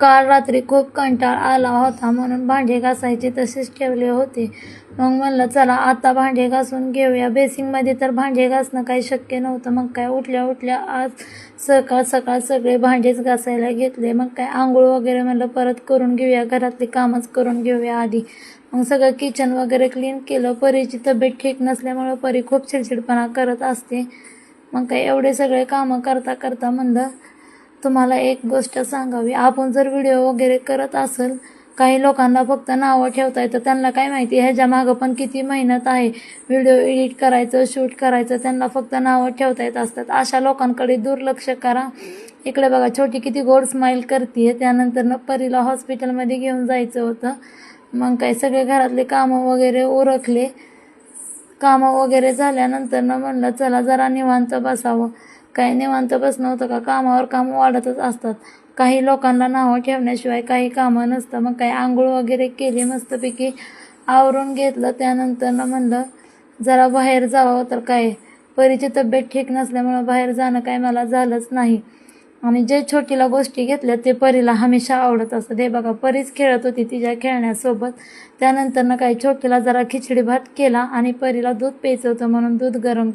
काल रात्री खूप कंटाळा आला होता म्हणून भांडे घासायचे तसेच ठेवले होते. मग म्हणलं चला आता भांडे घासून घेऊया. बेसिंगमध्ये तर भांडे घासणं काही शक्य नव्हतं. मग काय उठल्या उठल्या आज सकाळ सकाळ सगळे भांडेच घासायला घेतले. मग काय आंघोळ वगैरे म्हणलं परत करून घेऊया, घरातली कामच करून घेऊया आधी. मग सगळं किचन वगैरे क्लीन केलं. परीची तब्येत ठीक नसल्यामुळं परी खूप चिडचिडपणा करत असते. मग काय एवढे सगळे कामं करता करता म्हणलं तुम्हाला एक गोष्ट सांगावी. आपण जर व्हिडिओ वगैरे करत असेल, काही लोकांना फक्त नावं ठेवता येतं, त्यांना काय माहिती ह्याच्या मागं पण किती मेहनत आहे. व्हिडिओ एडिट करायचं, शूट करायचं, त्यांना फक्त नावं ठेवता येत असतात. अशा लोकांकडे दुर्लक्ष करा. इकडे बघा छोटी किती गोड स्माईल करते. त्यानंतर परीला हॉस्पिटलमध्ये घेऊन जायचं होतं. मग काय सगळे घरातले कामं वगैरे उरकले. कामं वगैरे झाल्यानंतर म्हणलं चला जरा निवांत बसावं. काही निवांत बसणं होतं का, कामावर कामं वाढतच असतात. काही लोकांना नावं ठेवण्याशिवाय काही कामं नसतं. मग काही आंघोळ वगैरे केली, मस्तपैकी आवरून घेतलं. त्यानंतर म्हणलं जरा बाहेर जावं. तर काय परीची तब्येत ठीक नसल्यामुळं बाहेर जाणं काय मला झालंच नाही. आणि जे छोटीला गोष्टी घेतल्या ते परीला हमेशा आवडत असतात. हे बघा परीच खेळत होती तिच्या खेळण्यासोबत. त्यानंतर काही छोटीला जरा खिचडी भात केला आणि परीला दूध प्यायचं होतं म्हणून दूध गरम